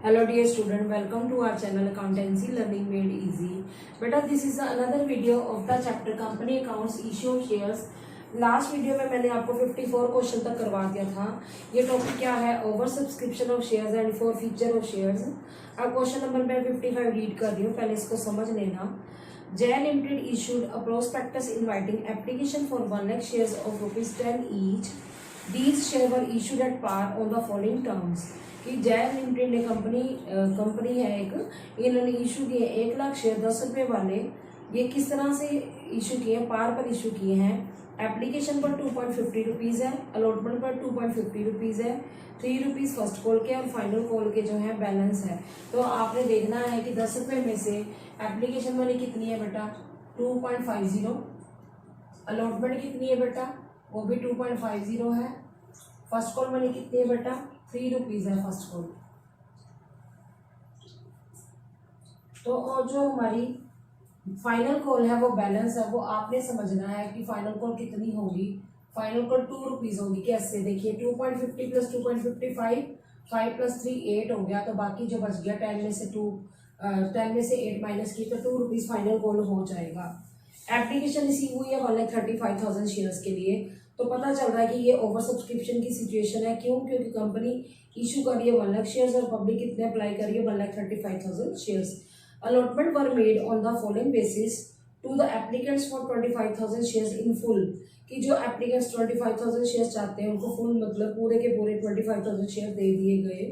Hello dear student, welcome to our channel Accountancy Learning Made Easy. बेटा this is another video of the chapter Company Accounts Issue of Shares. Last video में मैंने आपको 54 question तक करवा दिया था। ये टॉपिक क्या है? Over subscription of shares and for feature of shares. अब क्वेश्चन नंबर मैं 55 रीड कर रही हूँ, पहले इसको समझ लेना। Jay Limited issued a prospectus inviting application for 1 lakh shares of ₹10 each. These shares were issued at par on the following terms. कि जय लिमिटेड ने कंपनी है एक, इन्होंने इशू किए 1 लाख शेयर 10 रुपये वाले। ये किस तरह से इशू किए? पार पर इशू किए हैं। एप्लीकेशन पर 2.50 रुपीज़ है, अलॉटमेंट पर 2.50 रुपीज़ है, 3 रुपीज़ फर्स्ट कॉल के और फाइनल कॉल के जो है बैलेंस है। तो आपने देखना है कि 10 रुपये में से एप्लीकेशन मनी कितनी है बेटा? 2.50। अलॉटमेंट कितनी है बेटा? वो भी 2.50 है। फर्स्ट कॉल मनी कितनी है बेटा? 3 रुपीज़ है फर्स्ट कॉल। तो और जो हमारी फाइनल कॉल है वो बैलेंस है, वो आपने समझना है कि फाइनल कॉल कितनी होगी। फाइनल कॉल 2 रुपीज़ होगी। कैसे? देखिए 2.50 प्लस 2.55, 5 प्लस 3 8 हो गया। तो बाकी जो बच गया 10 में से 8 माइनस की, तो 2 रुपीज़ फाइनल कॉल हो जाएगा। एप्लीकेशन रिसीव हुई है 1,35,000 शेयर्स के लिए। तो पता चल रहा है कि ये ओवर सब्सक्रिप्शन की सिचुएशन है। क्यों? क्योंकि कंपनी इशू कर रही है 1 लाख शेयर्स और पब्लिक कितने अप्लाई कर रही है? 1,35,000 shares. Allotment were made on the following basis to the applicants for 25,000 shares in full. कि जो एप्लीकेंट्स 25,000 शेयर्स चाहते हैं उनको फुल मतलब पूरे के पूरे 25,000 शेयर दे दिए गए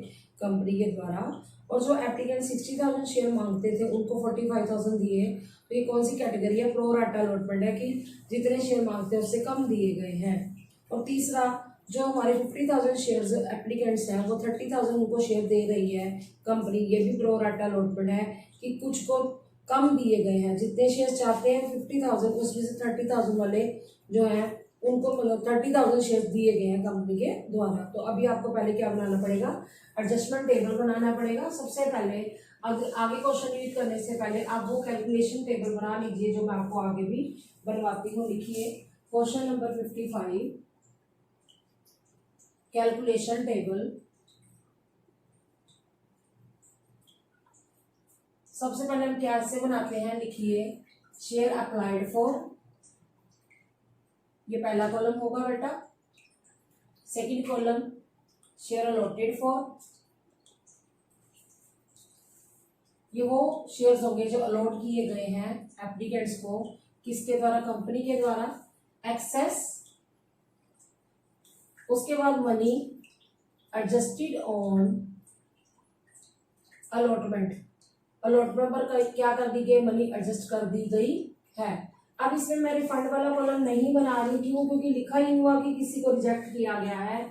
कंपनी के द्वारा। और जो एप्लीकेंट 60,000 शेयर मांगते थे उनको 45,000 दिए। तो ये कौन सी कैटेगरी है? प्रो राटा अलॉटमेंट है कि जितने शेयर मांगते हैं उससे कम दिए गए हैं। और तीसरा, जो हमारे 50,000 शेयर्स एप्लीकेंट्स हैं वो 30,000 उनको शेयर दे रही है कंपनी। ये भी प्रो राटा अलॉटमेंट है कि कुछ को कम दिए गए हैं। जितने शेयर चाहते हैं 50,000, उसमें से 30,000 वाले जो हैं उनको मतलब 30,000 शेयर दिए गए हैं कंपनी के द्वारा। तो अभी आपको पहले क्या बनाना पड़ेगा? एडजस्टमेंट टेबल बनाना पड़ेगा। सबसे पहले आगे क्वेश्चन रीड करने से पहले आप वो कैलकुलेशन टेबल बना लीजिए जो मैं आपको आगे भी बनवाती हूँ। लिखिए क्वेश्चन नंबर 55, कैलकुलेशन टेबल। सबसे पहले हम क्या से बनाते हैं? लिखिए शेयर अप्लाइड फॉर, ये पहला कॉलम होगा बेटा। Second column share allotted for, ये वो शेयर्स होंगे जो अलॉट किए गए हैं एप्लीकेंट्स को। किसके द्वारा? कंपनी के द्वारा। एक्सेस, उसके बाद money adjusted on allotment. Allotment पर क्या कर दी गई? मनी एडजस्ट कर दी गई है। अब इसमें मैं रिफंड वाला कॉलम नहीं बना रही। क्यों? क्योंकि लिखा ही हुआ कि किसी को रिजेक्ट किया गया है।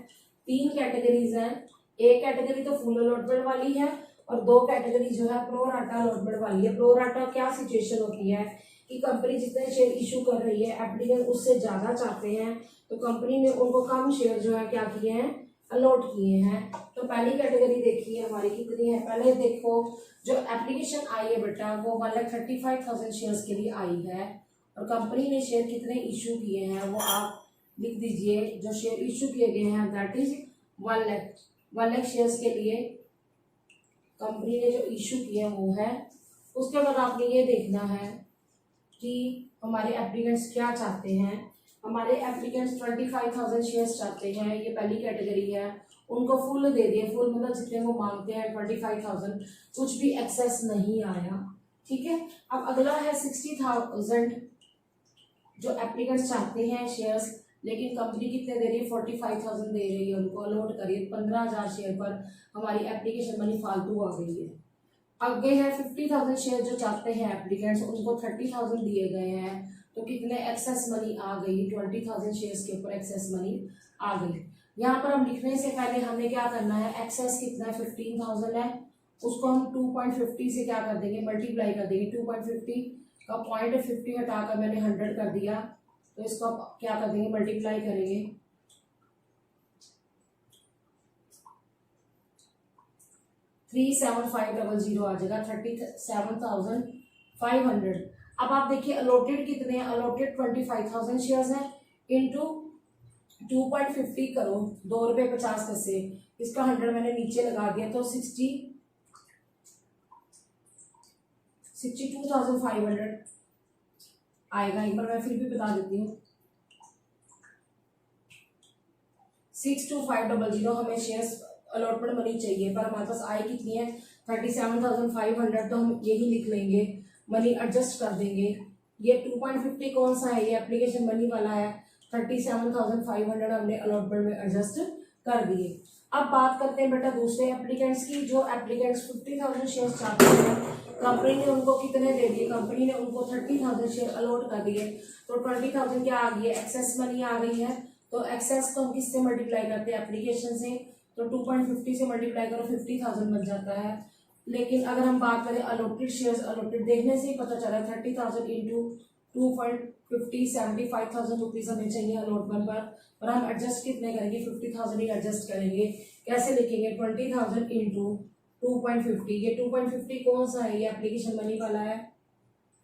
3 कैटेगरीज हैं। एक कैटेगरी तो फुल अलॉटमेंट वाली है और 2 कैटेगरी जो है प्रो राटा अलॉटमेंट वाली है। प्रो राटा क्या सिचुएशन होती है कि कंपनी जितने शेयर इशू कर रही है एप्लीकेंट उससे ज़्यादा चाहते हैं, तो कंपनी ने उनको कम शेयर जो है क्या किए हैं? अलॉट किए हैं। तो पहली कैटेगरी देखिए हमारी कितनी है। पहले देखो जो एप्लीकेशन आई है बेटा वो 1,35,000 शेयर्स के लिए आई है और कंपनी ने शेयर कितने इशू किए हैं वो आप लिख दीजिए। जो शेयर इशू किए गए हैं दैट इज 1 लाख शेयर्स के लिए कंपनी ने जो इशू किए वो है। उसके बाद आपने ये देखना है कि हमारे एप्लीकेंट्स क्या चाहते हैं। हमारे एप्लीकेंट्स 25,000 शेयर्स चाहते हैं, ये पहली कैटेगरी है। उनको फुल दे दिए, फुल मतलब जितने वो मांगते हैं 25,000, कुछ भी एक्सेस नहीं आया। ठीक है। अब अगला है 60,000 जो एप्लीकेंट्स चाहते हैं शेयर्स, लेकिन कंपनी कितने दे रही है? 45,000 दे रही है उनको। अलॉट करिए 15,000 शेयर पर हमारी एप्लीकेशन मनी फालतू आ गई है। आगे है 50,000 शेयर जो चाहते हैं एप्लीकेंट्स, उनको 30,000 दिए गए हैं। तो कितने एक्सेस मनी आ गई? 20,000 शेयर्स के ऊपर एक्सेस मनी आ गई। यहाँ पर हम लिखने से पहले हमें क्या करना है? एक्सेस कितना है? 15,000 है। उसको हम 2.50 से क्या कर देंगे? मल्टीप्लाई कर देंगे। 2.50 का 0.50 हटाकर मैंने 100 कर दिया, तो इसको आप क्या कर देंगे? मल्टीप्लाई करेंगे। 37500 आ जाएगा, 37,500। अब आप देखिए अलॉटेड कितने हैं? अलॉटेड 25,000 शेयर्स हैं इंटू 2.50 करो, ₹2.50। इसका 100 मैंने नीचे लगा दिया तो 60 62,500 आएगा। एक बार मैं फिर भी बता देती हूँ, 62500 हमें शेयर्स अलॉटमेंट मनी चाहिए, पर हमारे पास आय कितनी है 37,500, तो हम यही लिख लेंगे, मनी एडजस्ट कर देंगे। ये 2.50 कौन सा है, ये एप्लीकेशन मनी वाला है, 37,500 हमने अलॉटमेंट में एडजस्ट कर दिए। अब बात करते हैं बेटा दूसरे एप्लीकेंट्स की। जो एप्लीकेंट्स 50,000 शेयर्स चाहते हैं, कंपनी ने उनको कितने दे दिए, कंपनी ने उनको 30,000 शेयर अलॉट कर दिए, तो 20,000 क्या आ गई है, एक्सेस मनी आ गई है। तो एक्सेस को हम किससे मल्टीप्लाई करते हैं, एप्लीकेशन से, तो 2.50 से मल्टीप्लाई करो 50,000 बन जाता है। लेकिन अगर हम बात करें अलॉटेड शेयर्स, अलॉटेड देखने से ही पता चला 30,000 इंटू 2.50 75,000 रुपीज हमें चाहिए अलॉटमेंट पर हम एडजस्ट कितने करेंगे, 50,000 ही एडजस्ट करेंगे। कैसे लिखेंगे, 20,000 इंटू 2.50, ये 2.50 कौन सा है, ये एप्लीकेशन मनी वाला है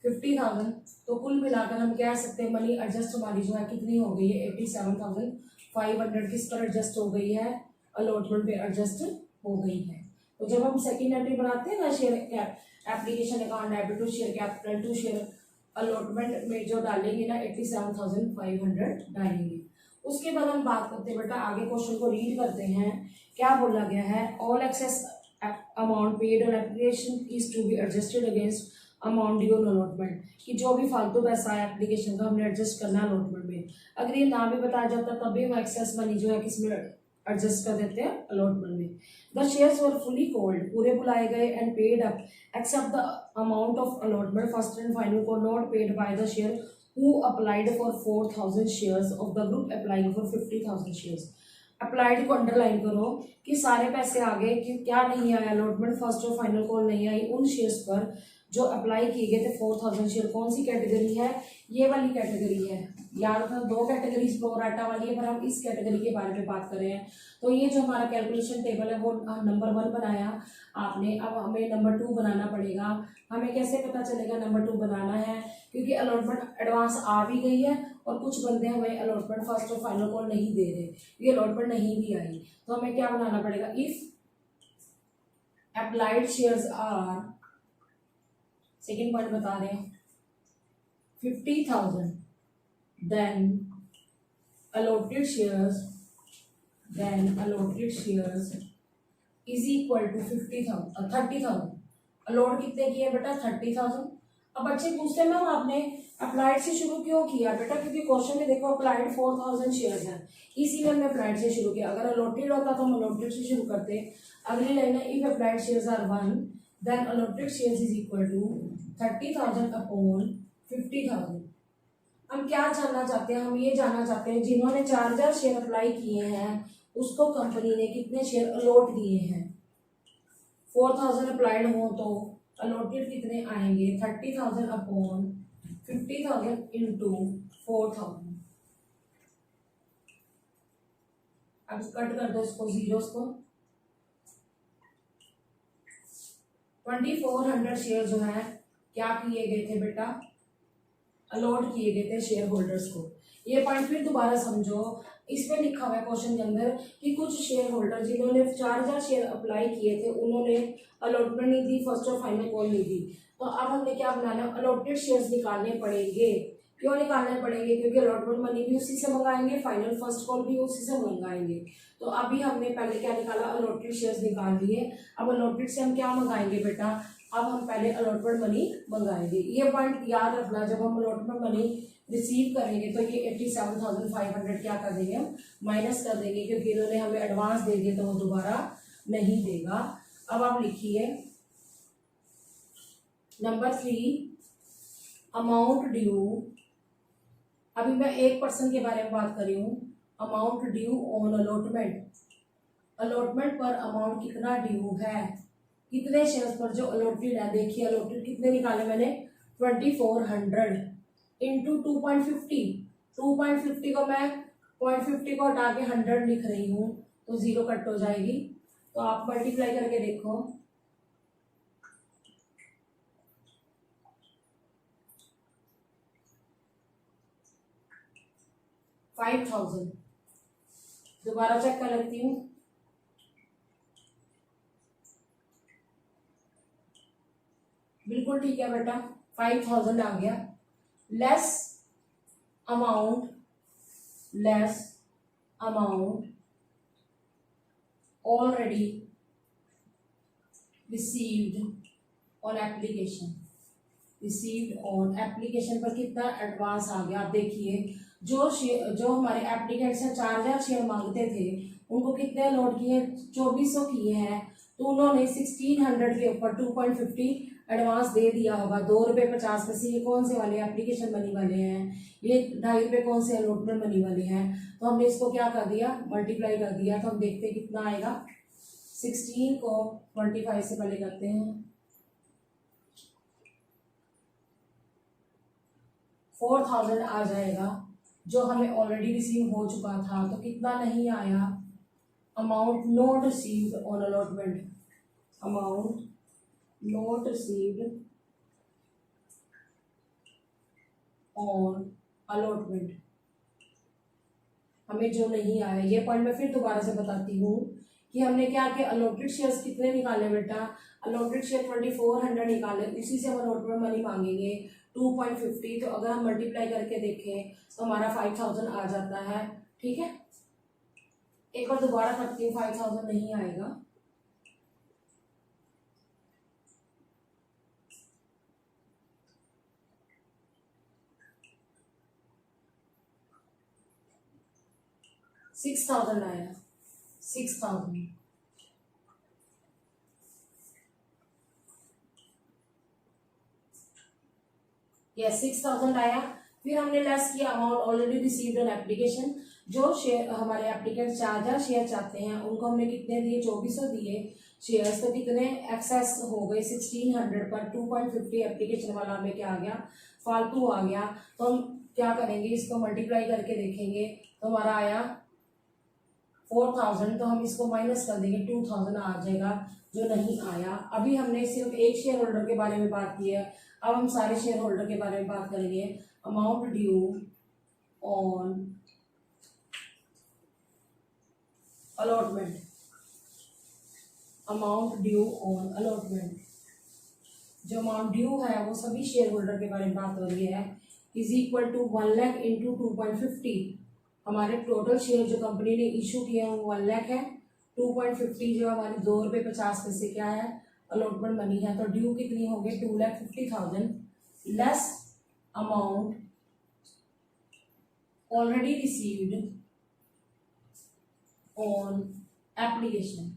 50,000, तो कुल मिलाकर हम कह सकते हैं मनी एडजस्ट हमारी जो है कितनी हो गई है 87,500, किस पर एडजस्ट हो गई है, अलॉटमेंट पे एडजस्ट हो गई है। तो जब हम सेकंड एंट्री बनाते हैं ना share application account debit to share capital to share allotment में जो डालेंगे ना 87,500 डालेंगे। उसके बाद हम बात करते हैं बेटा आगे, क्वेश्चन को रीड करते हैं, क्या बोला गया है, all excess amount paid on application is to be adjusted against amount due on allotment, कि जो भी फालतू पैसा है एप्लीकेशन का हमने एडजस्ट करना है अलॉटमेंट में। अगर ये ना भी बताया जाता तब भी हम एक्सेस मनी जो है किसमें एडजस्ट कर देते हैं, अलॉटमेंट में। The shares were fully called, पूरे बुलाए गए, and paid up except the amount of allotment first and final को not paid by the share who applied for 4,000 shares of the group applying for 50,000 shares. Applied को underline करो कि सारे पैसे आ गए, कि क्या नहीं आया, अलॉटमेंट फर्स्ट और फाइनल कॉल नहीं आई उन शेयर्स पर जो अप्लाई किए गए थे 4,000 शेयर। कौन सी कैटेगरी है, ये वाली कैटेगरी है। यार तो दो कैटेगरीज प्रोराटा वाली है, पर हम इस कैटेगरी के बारे में बात कर रहे हैं। तो ये जो हमारा कैलकुलेशन टेबल है वो नंबर 1 बनाया आपने, अब हमें नंबर 2 बनाना पड़ेगा। हमें कैसे पता चलेगा नंबर 2 बनाना है, क्योंकि अलॉटमेंट एडवांस आ भी गई है और कुछ बंदे हमें अलॉटमेंट फर्स्ट और फाइनल कॉल नहीं दे रहे, ये अलॉटमेंट नहीं भी आई। तो हमें क्या बनाना पड़ेगा, if applied shares are, second point बता रहे हैं, 50,000 then allotted shares is equal to 50,000 30,000। Allot कितने किए बेटा 30,000। अब बच्चे पूछते हैं मैम आपने अप्लाइड से शुरू क्यों किया बेटा, क्योंकि क्वेश्चन में देखो अप्लाइड 4,000 शेयर्स हैं, इसीलिए हमने अप्लाइड से शुरू किया। अगर अलॉटेड होता तो हम अलॉटेड से शुरू करते। अगली लाइन है, if applied shares are 1 then allotted shares is equal to 30,000 upon 50,000। हम क्या जानना चाहते हैं, हम ये जानना चाहते हैं जिन्होंने 4,000 शेयर अप्लाई किए हैं उसको कंपनी ने कितने शेयर अलॉट दिए हैं। 4,000 अप्लाइड हो तो अलॉटेड कितने आएंगे, 30,000 अपॉन 50,000 इंटू 4,000। अब कट कर दो इसको, जीरोस को। 2,400 शेयर जो है क्या किए गए थे बेटा, अलॉट किए गए थे शेयर होल्डर्स को। ये पॉइंट फिर दोबारा समझो, इसमें लिखा हुआ है क्वेश्चन के अंदर कि कुछ शेयर होल्डर जिन्होंने 4,000 शेयर अप्लाई किए थे उन्होंने अलॉटमेंट नहीं दी, फर्स्ट और फाइनल कॉल नहीं दी। तो अब हमने क्या बनाना है, अलॉटेड शेयर्स निकालने पड़ेंगे। क्यों निकालने पड़ेंगे, क्योंकि अलॉटमेंट मनी भी उसी से मंगाएंगे, फाइनल फर्स्ट कॉल भी उसी से मंगाएंगे। तो अभी हमने पहले क्या निकाला, अलॉटेड शेयर्स निकाल लिए। अब अलॉटेड से हम क्या मंगाएंगे बेटा, अब हम पहले अलॉटमेंट मनी मंगाएंगे। ये पॉइंट याद रखना, जब हम अलॉटमेंट मनी रिसीव करेंगे तो ये 87,500 क्या कर देंगे, हम माइनस कर देंगे, क्योंकि इन्होंने हमें एडवांस दे दिए तो वो दोबारा नहीं देगा। अब आप लिखिए नंबर 3, अमाउंट ड्यू। अभी मैं एक पर्सन के बारे में बात कर रही हूँ, amount due on allotment. Allotment पर अमाउंट कितना ड्यू है, कितने शेयर्स पर जो अलॉटेड है। देखिए अलॉटेड कितने निकाले मैंने, 2,400 इंटू 2.50। 2.50 को मैं 0.50 को हटा के 100 लिख रही हूँ, तो जीरो कट हो जाएगी। तो आप मल्टीप्लाई करके देखो, 5,000। दोबारा चेक कर लेती हूँ, बिल्कुल ठीक है बेटा, 5000 आ गया। Less amount already received on application. पर कितना एडवांस आ गया। आप देखिए, जो हमारे एप्लीकेंट से 4000 शेयर मांगते थे, उनको कितने अलॉट किए, 2400 किए हैं। तो उन्होंने 1600 के ऊपर 2.50 एडवांस दे दिया होगा। 2 रुपये 50 पैसे ये कौन से वाले एप्लीकेशन मनी वाले हैं, ये 2.5 रुपये कौन से अलॉटमेंट मनी वाले हैं। तो हमने इसको क्या कर दिया, मल्टीप्लाई कर दिया। तो हम देखते हैं कितना आएगा। 16 को 25 से पहले करते हैं, 4000 आ जाएगा, जो हमें ऑलरेडी रिसीव हो चुका था। तो कितना नहीं आया, amount not received on allotment, amount not received on allotment, हमें जो नहीं आया। ये पॉइंट मैं फिर दोबारा से बताती हूँ कि हमने क्या किया, अलॉटेड शेयर्स कितने निकाले बेटा, अलॉटेड शेयर 2400 निकाले, उसी से हम अलॉटमेंट मनी मांगेंगे 2.50। तो अगर हम मल्टीप्लाई करके देखें तो हमारा 5000 आ जाता है। ठीक है, एक बार दोबारा करती हूँ, 5000 नहीं आएगा। सिक्स थाउजेंड आया, 6000। यस, 6000 आया। फिर हमने लेस किया amount already received on application. जो शेयर हमारे एप्लीकेंट 4000 शेयर चाहते हैं, उनको हमने कितने दिए, 2400 दिए शेयर्स। तो कितने एक्सेस हो गए 1600 पर, 2.50 एप्लीकेशन वाला हमें क्या आ गया, फालतू आ गया। तो हम क्या करेंगे, इसको मल्टीप्लाई करके देखेंगे तो हमारा आया 4000। तो हम इसको माइनस कर देंगे, 2000 आ जाएगा, जो नहीं आया। अभी हमने सिर्फ एक शेयर होल्डर के बारे में बात की है, अब हम सारे शेयर होल्डर के बारे में बात करेंगे। Amount due on allotment, amount due on allotment, जो अमाउंट ड्यू है वो सभी शेयर होल्डर के बारे में बात हो रही है, is equal to 1 lakh into 2.50। हमारे टोटल शेयर जो कंपनी ने इशू किए हैं वो 1 लाख है। 2.50 जो हमारी 2 रुपये 50 पैसे क्या है, अलॉटमेंट मनी है। तो ड्यू कितनी होगी, 2,50,000 less amount already received on application.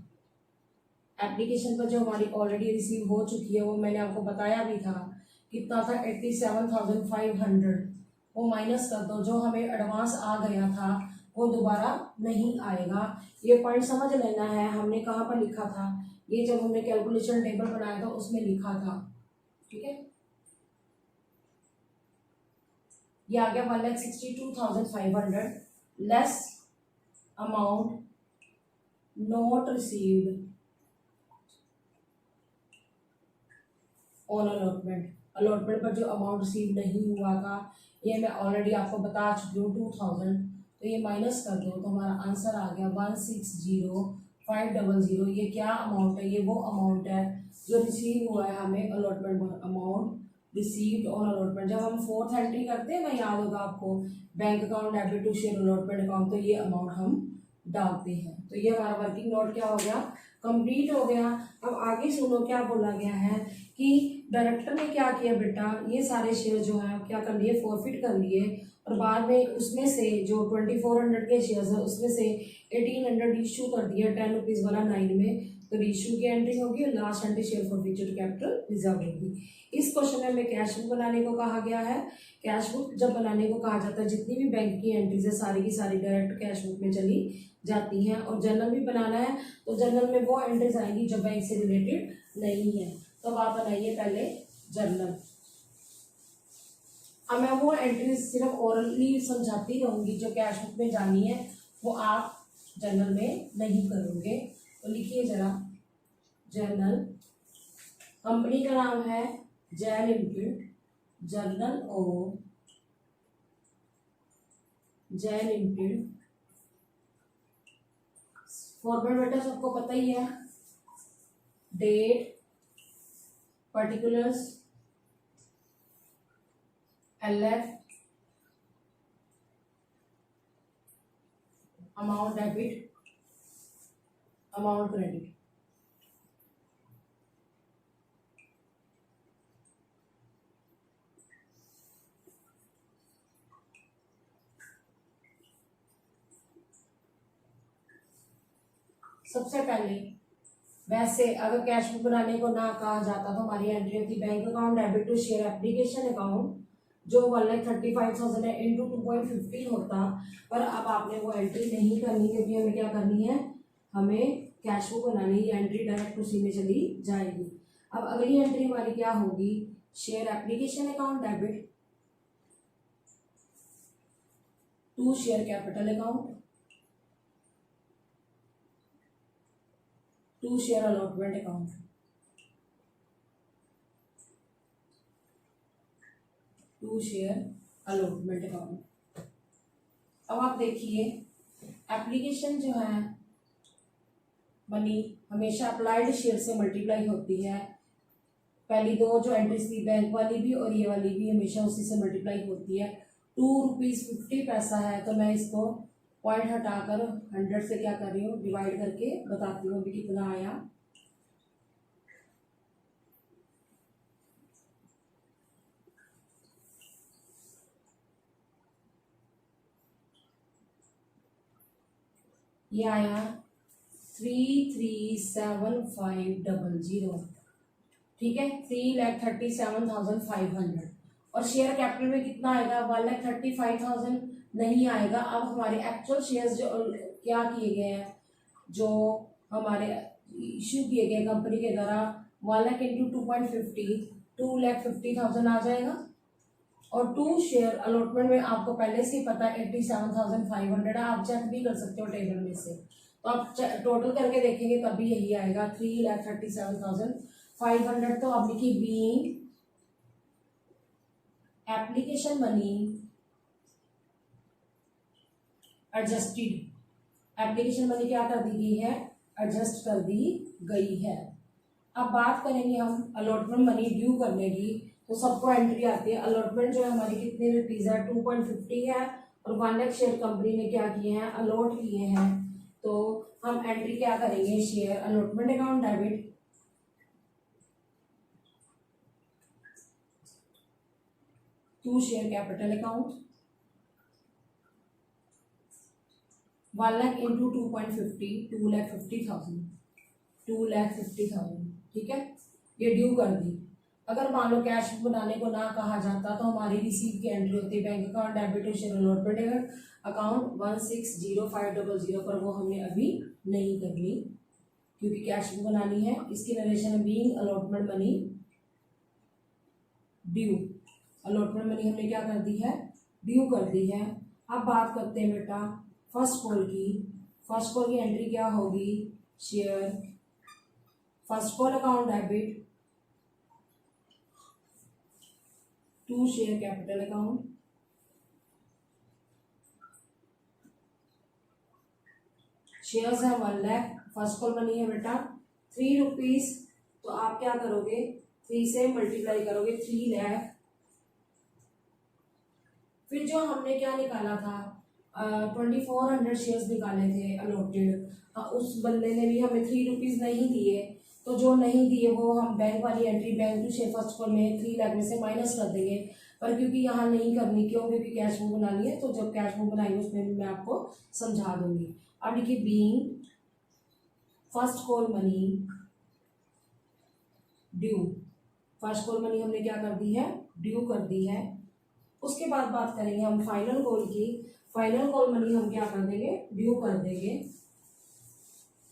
Application पर जो हमारी ऑलरेडी रिसीव हो चुकी है, वो मैंने आपको बताया भी था, कितना था 87,500। वो माइनस कर दो, जो हमें एडवांस आ गया था वो दोबारा नहीं आएगा। ये पॉइंट समझ लेना है, हमने कहाँ पर लिखा था, ये जब हमने कैलकुलेशन टेबल बनाया था उसमें लिखा था। ठीक है, ये आ गया 1,62,500 less amount not received on allotment. Allotment पर जो अमाउंट रिसीव नहीं हुआ था, ये मैं ऑलरेडी आपको बता चुकी हूँ 2000। तो ये माइनस कर दो तो हमारा आंसर आ गया 160,500। ये क्या अमाउंट है, ये वो अमाउंट है जो रिसीव हुआ है हमें allotment, amount received on allotment. जब हम फोर्थ एंट्री करते हैं ना, याद होगा आपको, bank account debit to share allotment account, तो ये अमाउंट हम डालते हैं। तो ये हमारा वर्किंग नोट क्या हो गया, कंप्लीट हो गया। अब आगे सुनो क्या बोला गया है कि डायरेक्टर ने क्या किया बेटा, ये सारे शेयर जो है क्या कर लिए, फॉरफिट कर लिए, और बाद में उसमें से जो 2400 के शेयर्स है उसमें से 1800 इशू कर दिया 10 रुपीज़ वाला 9 में। तो इशू की एंट्री होगी और last entry share for future capital reserve होगी। इस क्वेश्चन में हमें कैश बुक बनाने को कहा गया है। कैश बुक जब बनाने को कहा जाता है, जितनी भी बैंक की एंट्रीज है सारी की सारी डायरेक्ट कैश बुक में चली जाती हैं। और जर्नल भी बनाना है तो जर्नल में वो एंट्रीज आएंगी जो बैंक से रिलेटेड नहीं है। तो अब आप बनाइए पहले जर्नल। अब मैं वो एंट्रीज सिर्फ ओरली समझाती रहूंगी, जो कैश बुक में जानी है वो आप जर्नल में नहीं करोगे। तो लिखिए जरा, जर्नल, कंपनी का नाम है Jain limited, journal of Jain limited. Format बेटा सबको पता ही है, date, particulars, LF amount debit, amount credit. सबसे पहले वैसे अगर कैश बुक बनाने को ना कहा जाता तो हमारी एंट्री होती bank account debit to share application account, जो 1,35,000 है इंटू 2.15 होता। पर अब आपने वो एंट्री नहीं करनी, क्योंकि हमें क्या करनी है, हमें कैश बुक बनानी है। एंट्री डायरेक्ट उसी में चली जाएगी। अब अगली एंट्री हमारी क्या होगी, share application account debit to share capital account to share allotment account. To share allotment account. अब आप देखिए एप्लीकेशन जो है मनी हमेशा अप्लाइड शेयर से मल्टीप्लाई होती है। पहली दो जो एंट्रीज थी बैंक वाली भी और ये वाली भी हमेशा उसी से मल्टीप्लाई होती है। 2 रुपीज़ 50 है, तो मैं इसको पॉइंट हटाकर 100 से क्या कर रही हूँ, डिवाइड करके बताती हूँ अभी कितना आया। ये आया 337,500, ठीक है, 3,37,500। और शेयर कैपिटल में कितना आएगा, 1,35,000 नहीं आएगा। अब हमारे एक्चुअल शेयर्स जो क्या किए गए हैं, जो हमारे इश्यू किए गए कंपनी के द्वारा, 1 लाख इंटू 2.50 2,50,000 आ जाएगा। और टू शेयर अलॉटमेंट में आपको पहले से ही पता है 87,500 है, आप चेक भी कर सकते हो टेबल में से। तो आप टोटल करके देखेंगे तब भी यही आएगा 3,37,500। तो आप लिखिए being application money adjusted, application money क्या कर दी गई है, एडजस्ट कर दी गई है। अब बात करेंगे हम अलॉटमेंट मनी ड्यू करने की, तो सबको एंट्री आती है। अलॉटमेंट जो है हमारी कितने रुपीज है, 2.50 है, और 1 लाख शेयर कंपनी ने क्या किए हैं, अलॉट किए हैं। तो हम एंट्री क्या करेंगे, share allotment account debit to share capital account 1 lakh into 2.50 2,50,000, ठीक है, ये ड्यू कर दी। अगर मान लो कैश बनाने को ना कहा जाता तो हमारी रिसीव की एंट्री होती bank account debit to share allotment account 1,60,500, पर वो हमने अभी नहीं करनी क्योंकि कैश बुक बनानी है। इसकी नरेशन है being allotment money due. Allotment money हमने क्या कर दी है, ड्यू कर दी है। अब बात करते हैं बेटा फर्स्ट कॉल की। फर्स्ट कॉल की एंट्री क्या होगी, share first call account debit to share capital account shares है 1 लाख। फर्स्ट कॉल मनी है बेटा 3 रुपीज, तो आप क्या करोगे, 3 से मल्टीप्लाई करोगे 3 लाख। फिर जो हमने क्या निकाला था, 2,400 शेयर्स निकाले थे अलॉटेड, उस बंदे ने भी हमें 3 रुपीज नहीं दिए, तो जो नहीं दिए वो हम बैंक वाली entry bank to share first call में 3 लाख में से माइनस कर देंगे। पर क्योंकि यहाँ नहीं करनी, क्यों, क्योंकि कैश बुक बनानी है, तो जब कैश बुक बनाएंगे उसमें भी मैं आपको समझा दूंगी। अब देखिए being first call money due, first call money हमने क्या कर दी है, ड्यू कर दी है। उसके बाद बात करेंगे हम फाइनल कॉल की। फाइनल कॉल मनी हम क्या कर देंगे, ड्यू कर देंगे।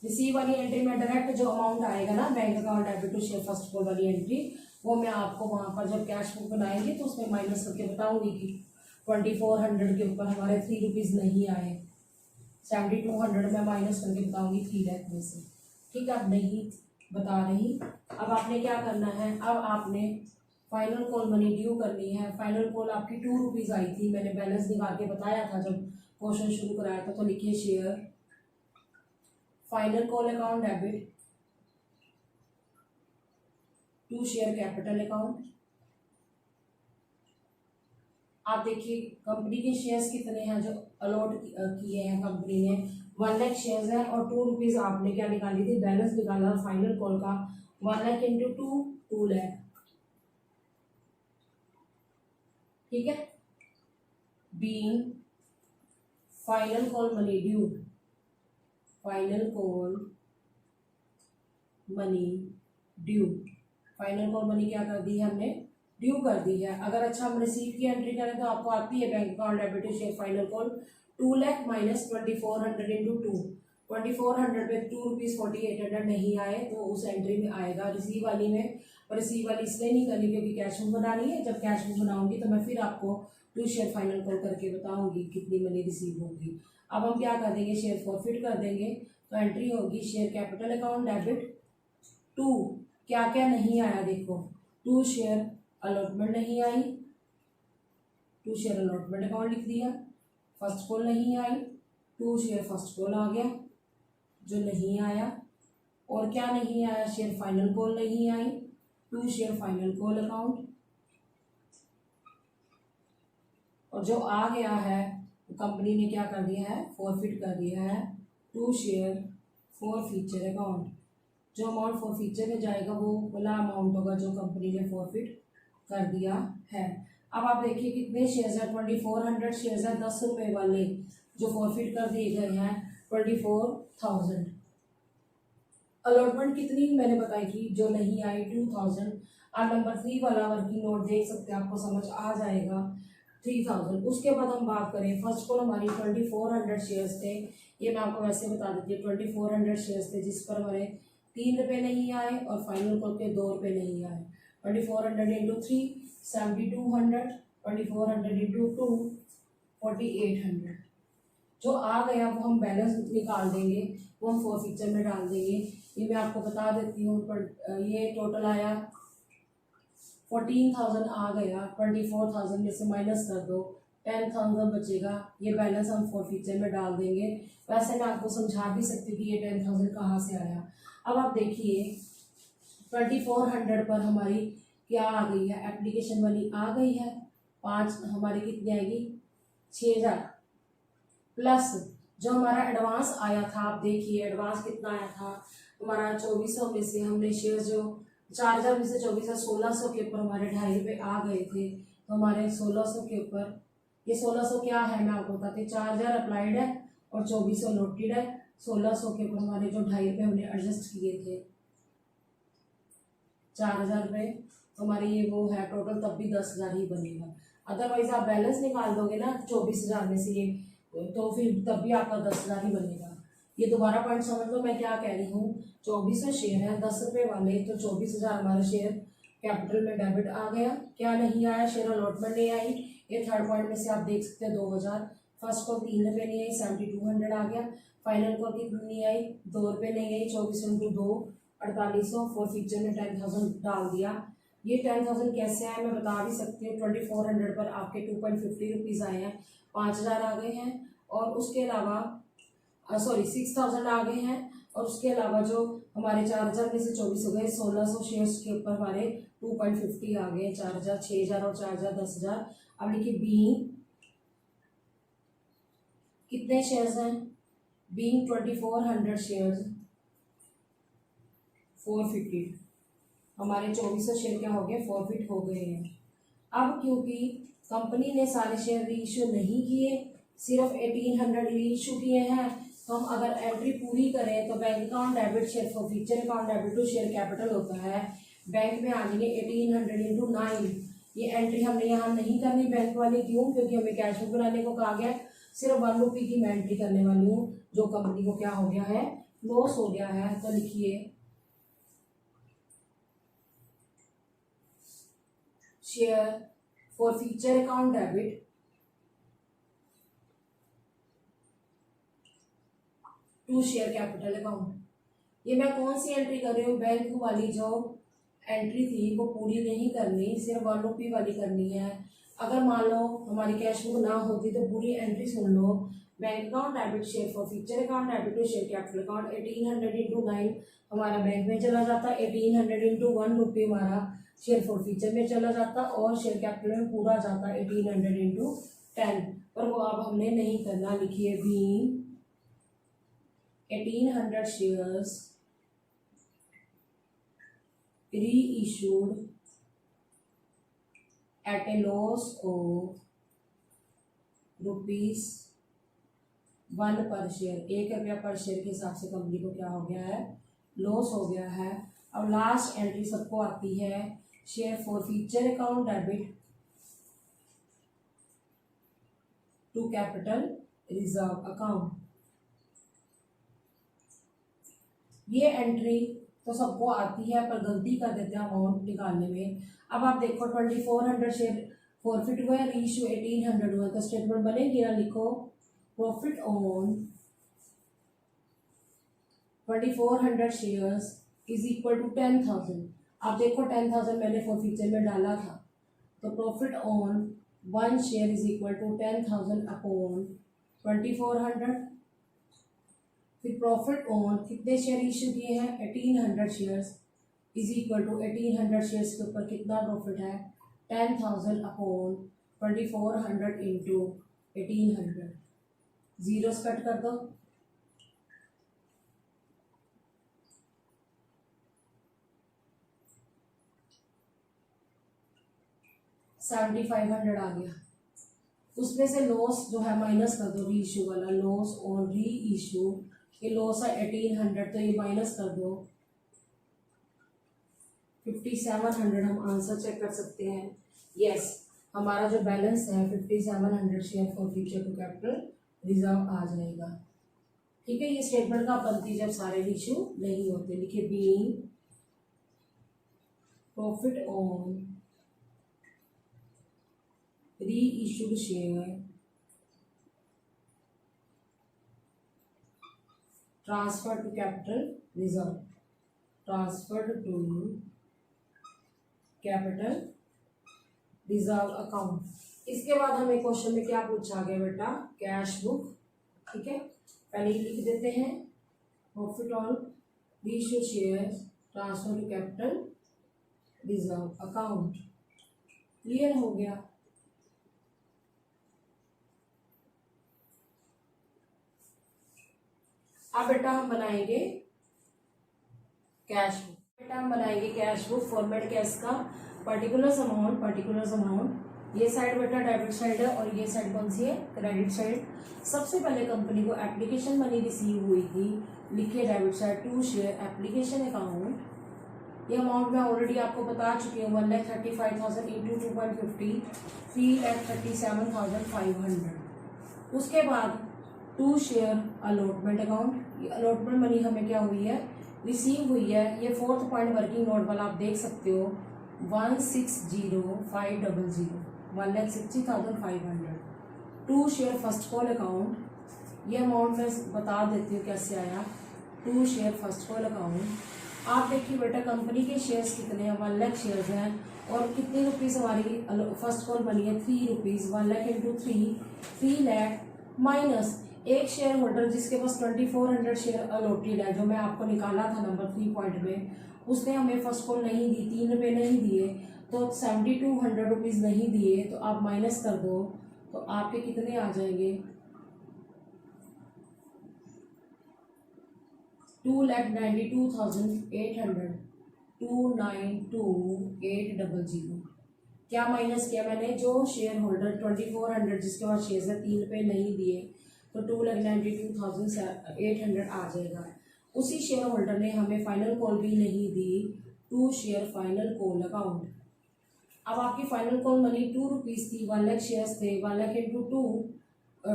रिसीव वाली एंट्री में डायरेक्ट जो अमाउंट आएगा ना bank account debit to share first call वाली एंट्री, वो मैं आपको वहां पर जब कैश बुक बनाएंगे तो उसमें माइनस करके बताऊंगी कि 2,400 के ऊपर हमारे 3 रुपीज नहीं आए, 7,200 में माइनस करके बताऊंगी 3 लाख में से, ठीक है। अब नहीं बता रही। अब आपने क्या करना है, अब आपने फाइनल कॉल मनी ड्यू करनी है। फाइनल कॉल आपकी 2 रुपीज आई थी, मैंने बैलेंस निकाल के बताया था जब क्वेश्चन शुरू कराया था। तो लिखिए share final call account debit to share capital account आप देखिए कंपनी के शेयर्स कितने हैं जो अलॉट किए हैं कंपनी ने, 1 लाख शेयर्स है और 2 रुपीज़ आपने क्या निकाली थी, बैलेंस निकाला फाइनल कॉल का, 1 लाख इंटू 2 लाख, ठीक है। Being final call money due, final call money due, final call money क्या कर दी है हमने, ड्यू कर दी है। अगर अच्छा हम रिसीव की एंट्री करें तो आपको आती है bank account debit to share final call 2 lakh minus 2400 into 2, 2400 पे 2 रुपीज़ 4800 नहीं आए तो उस एंट्री में आएगा रिसीव वाली में। और रिसीव वाली इसलिए नहीं करनी क्योंकि कैश बुक बनानी है, जब कैश बुक बनाऊंगी तो मैं फिर आपको टू शेयर फाइनल कॉल करके बताऊंगी कितनी मनी रिसीव होगी। अब हम क्या कर देंगे, शेयर फॉरफिट कर देंगे, तो एंट्री होगी share capital account debit to, क्या क्या नहीं आया देखो, 2 शेयर अलॉटमेंट नहीं आई, 2 शेयर अलॉटमेंट अकाउंट लिख दिया, फर्स्ट कॉल नहीं आई, 2 शेयर फर्स्ट कॉल आ गया जो नहीं आया, और क्या नहीं आया, शेयर फाइनल कॉल नहीं आई, 2 शेयर फाइनल कॉल अकाउंट, और जो आ गया है कंपनी ने क्या कर दिया है, फॉरफिट कर दिया है 2 शेयर फॉर फ्यूचर अकाउंट। जो अमाउंट फॉर फ्यूचर में जाएगा वो वाला अमाउंट होगा जो कंपनी ने फॉरफिट कर दिया है। अब आप देखिए कितने शेयर्स हैं, 2400 शेयर्स हैं 10 रुपये वाले जो फॉरफिट कर दिए गए हैं 24,000। अलॉटमेंट कितनी मैंने बताई थी जो नहीं आई 2000। अब नंबर 3 वाला वर्किंग नोट देख सकते हैं, आपको समझ आ जाएगा 3000। उसके बाद हम बात करें, फर्स्ट कॉल हमारी 2400 शेयर्स थे, ये मैं आपको वैसे बता देती हूँ 2400 शेयर्स थे जिस पर हमारे 3 रुपये नहीं आए और फाइनल कॉल के 2 रुपये नहीं आए। 2400 इंटू 3 7200, 2400 इंटू 2 4800। जो आ गया वो हम बैलेंस निकाल देंगे, वो हम फॉरफिचर में डाल देंगे। ये मैं आपको बता देती हूँ, ये टोटल आया 14,000 आ गया, 24,000 में से माइनस कर दो 10,000 बचेगा, ये बैलेंस हम फॉरफिचर में डाल देंगे। वैसे मैं आपको समझा भी सकती हूँ कि ये 10,000 कहाँ से आया। अब आप देखिए 2400 पर हमारी क्या आ गई है, एप्लीकेशन मनी आ गई है 5, हमारी कितनी आएगी 6,000, प्लस जो हमारा एडवांस आया था, आप देखिए एडवांस कितना आया था हमारा 2400 में से हमने शेयर जो 4,000 में से 2400 1600 के ऊपर हमारे 2.5 रुपये आ गए थे, तो हमारे 1600 के ऊपर, ये 1600 क्या है मैं आपको बताती हूँ, 4,000 अप्लाइड है और 2400 नोटेड है, 1600 के ऊपर हमारे जो 2.5 रुपये हमने एडजस्ट किए थे 4,000 रुपये, तो हमारे ये वो है टोटल, तब भी 10,000 ही बनेगा। अदरवाइज आप बैलेंस निकाल दोगे ना 24,000 में से ये, तो फिर तब भी आपका 10,000 ही बनेगा। ये दोबारा पॉइंट समझ लो मैं क्या कह रही हूँ, 2400 शेयर है 10 रुपये वाले, तो 24,000 हमारा शेयर कैपिटल में डेबिट आ गया। क्या नहीं आया, शेयर अलॉटमेंट नहीं आई, ये थर्ड पॉइंट में से आप देख सकते हैं 2,000। फर्स्ट को 3 रुपये नहीं आई, 7200 आ गया। फाइनल को कितनी नहीं आई, 2 रुपये नहीं आई, 24 इंटू 2 4800, फॉर फ्यूचर में 10,000 डाल दिया। ये 10,000 कैसे आए मैं बता भी सकती हूँ, 2400 पर आपके 2.50 रुपीज़ आए हैं, 5,000 आ गए हैं, और उसके अलावा 6,000 आ गए हैं, और उसके अलावा जो हमारे 4,000 में से 24 हो गए, 1600 शेयर्स के ऊपर हमारे 2.50 आ गए, 4,000 6,000 और 4,000 10,000। अब लिखिए बीइंग कितने शेयर्स हैं, बीइंग 2400 शेयर्स फॉरफिटेड, हमारे 2400 शेयर क्या हो गए, फॉरफिट हो गए हैं। अब क्योंकि कंपनी ने सारे शेयर री इशू नहीं किए, सिर्फ 1800 री इशू किए हैं, तो हम अगर एंट्री पूरी करें तो bank account debit share for future account debit to share capital होता है, बैंक में आ जाएंगे 1800 इंटू 9। ये एंट्री हमने यहाँ नहीं करनी बैंक वाली, क्यों, क्योंकि हमें कैश बुक बनाने को कहा गया, सिर्फ 1 रुपये की मैं एंट्री करने वाली हूँ, जो कंपनी को क्या हो गया है, लॉस हो गया है। तो लिखिए share for future account debit to share capital account. ये मैं कौन सी एंट्री कर रही हूँ, बैंक वाली जो एंट्री थी वो पूरी नहीं करनी, सिर्फ 1 रुपये वाली करनी है। अगर मान लो हमारी कैश बुक ना होती तो पूरी एंट्री सुन लो, bank account debit share for future account debit to share capital account, 1800 into 9 हमारा बैंक में चला जाता, 1800 इंटू 1 रुपये हमारा शेयर फॉर फ्यूचर में चला जाता और शेयर कैपिटल में पूरा जाता 1800 इंटू 10, पर वो अब हमने नहीं करना। लिखिए being 1800 shares reissued at a loss of ₹1 per share, ₹1 per share के हिसाब से कंपनी को क्या हो गया है, लॉस हो गया है। अब लास्ट एंट्री सबको आती है, share for future account debit to capital reserve account. ये एंट्री तो सबको आती है, पर गलती कर देते हैं अमाउंट निकालने में। अब आप देखो 2400 शेयर फॉरफिट हुआ है, रीइश्यू 1800 हुआ, तो स्टेटमेंट बनेगी ना, लिखो profit on 2400 shares is equal to 10,000। आप देखो 10,000 मैंने फॉर फ्यूचर में डाला था, तो profit on 1 share is equal to 10,000 upon 2400। फिर प्रॉफिट ऑन कितने शेयर इश्यू किए हैं, 1800 shares is equal to 1800 shares के ऊपर कितना प्रॉफिट है, 10,000 अपॉन 2400 इंटू 1800। जीरोस कट कर दो, $7,500 आ गया। उसमें से लॉस जो है माइनस कर दो, री इशू वाला लॉस ऑन री इशू, ये लॉस है 1800, तो ये माइनस कर दो 5700। हम आंसर चेक कर सकते हैं, यस हमारा जो बैलेंस है 5700 share for future to capital reserve आ जाएगा। ठीक है, ये स्टेटमेंट का बनती जब सारे इशू नहीं होते। लिखिए being profit on reissued share transfer to capital reserve, transferred to capital reserve account. इसके बाद हमें क्वेश्चन में क्या पूछा गया बेटा, कैश बुक। ठीक है, पहले ही लिख देते हैं, profit on reissued share transfer to capital reserve account. Clear हो गया। अब बेटा हम बनाएंगे कैश बुक। बेटा हम बनाएंगे कैश बुक। फॉर्मेट क्या इसका, पर्टिकुलर्स अमाउंट। ये साइड बेटा डेबिट साइड है और ये साइड कौन सी है, क्रेडिट साइड। सबसे पहले कंपनी को एप्लीकेशन मनी रिसीव हुई थी, लिखिए debit side to share application account. ये अमाउंट मैं ऑलरेडी आपको बता चुकी हूँ, 1,35,000 इंटू 2.50, 3,37,500। उसके बाद टू शेयर अलॉटमेंट अकाउंट, ये अलॉटमेंट मनी हमें क्या हुई है, रिसीव हुई है। ये 4th पॉइंट वर्किंग नोट वाला आप देख सकते हो, 160,500, 1,60,500। To share first call account, ये अमाउंट मैं बता देती हूँ कैसे आया। To share first call account. आप देखिए बेटा कंपनी के शेयर्स कितने हैं, 1 लाख शेयर्स हैं, और कितने रुपीज़ हमारी फर्स्ट कॉल बनी है, 3 rupees. 1 lakh into 3 lakh minus एक शेयर होल्डर जिसके पास 2400 शेयर अलॉटेड है, जो मैं आपको निकाला था नंबर 3 पॉइंट में, उसने हमें फर्स्ट कॉल नहीं दी, 3 रुपये नहीं दिए, तो 7200 रुपीज़ नहीं दिए, तो आप माइनस कर दो, तो आपके कितने आ जाएंगे, 2,92,800, 292,800। क्या माइनस किया मैंने, जो शेयर होल्डर 2400 जिसके पास शेयर है 3 रुपये नहीं दिए, तो 2,92,800 आ जाएगा। उसी शेयर होल्डर ने हमें फाइनल कॉल भी नहीं दी, to share final call account. अब आपकी फाइनल कॉल मनी 2 रुपीज़ थी, 1 लाख शेयर्स थे, 1 लाख इंटू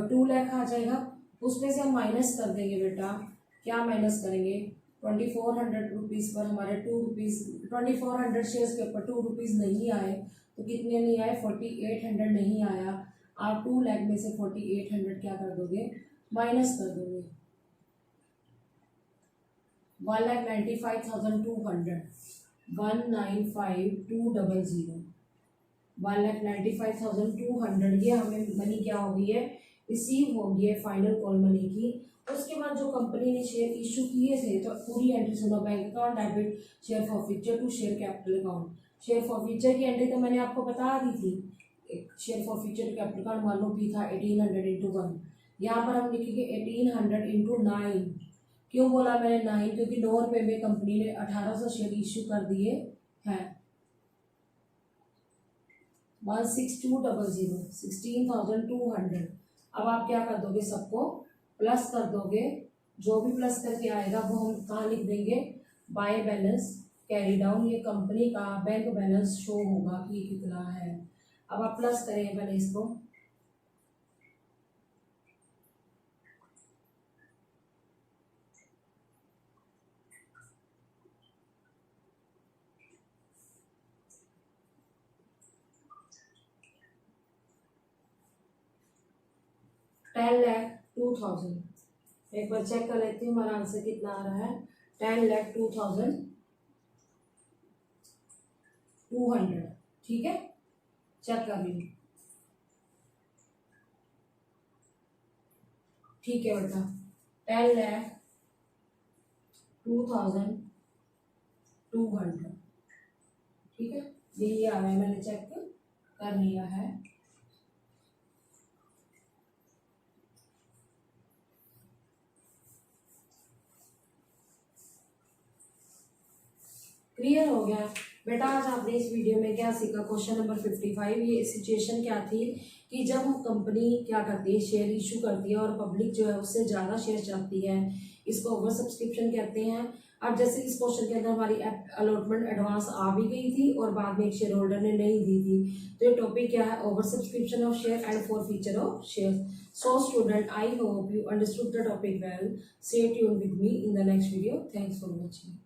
2 लाख आ जाएगा। उसमें से हम माइनस कर देंगे बेटा, क्या माइनस करेंगे, 2400 रुपीज़ पर हमारे 2 रुपीज़, 2400 शेयर्स के ऊपर 2 रुपीज़ नहीं आए, तो कितने नहीं आए, 4800 नहीं आया। आप 2 लाख में से 4800 क्या कर दोगे, माइनस कर दोगे। 1,95,200, 1,95,200, 1,95,200 ये हमें मनी क्या हो गई है, रिसीव हो गई है फाइनल कॉल मनी की। उसके बाद जो कंपनी ने शेयर इशू किए थे, तो पूरी एंट्री सुनो, bank account debit share for future to share capital account. Share for future की एंट्री तो मैंने आपको बता दी थी। एक share for future capital card मान लो पी था 1800 इंटू 1, यहाँ पर हम लिखेंगे 1800 इंटू 9। क्यों बोला मैंने 9? क्योंकि 9 रुपये में कंपनी ने 1800 शेयर इश्यू कर दिए हैं। 16200, 16,200। अब आप क्या कर दोगे, सबको प्लस कर दोगे। जो भी प्लस करके आएगा वो हम कहाँ लिख देंगे, बाय बैलेंस कैरी डाउन। ये कंपनी का बैंक बैलेंस शो होगा कि कितना है। अब आप प्लस करें पहले इसको, $10,02,000। एक बार चेक कर लेती हूँ हमारा आंसर कितना आ रहा है। 10,02,200। ठीक है, चेक कर ली। ठीक है बेटा, 10,02,200। ठीक है, यही आ रहा है, मैंने चेक कर लिया है। क्लियर हो गया बेटा। आज आपने इस वीडियो में क्या सीखा, क्वेश्चन नंबर 55। ये सिचुएशन क्या थी कि जब कंपनी क्या करती है, शेयर इशू करती है और पब्लिक जो है उससे ज़्यादा शेयर चाहती है, इसको ओवर सब्सक्रिप्शन कहते हैं। अब जैसे इस क्वेश्चन के अंदर हमारी अलॉटमेंट एडवांस आ भी गई थी और बाद में एक शेयर होल्डर ने नहीं दी थी। तो ये टॉपिक क्या है, over subscription of share and for feature of share. So student, I hope you understood the topic well. Stay tuned with me in the next video. Thanks for watching.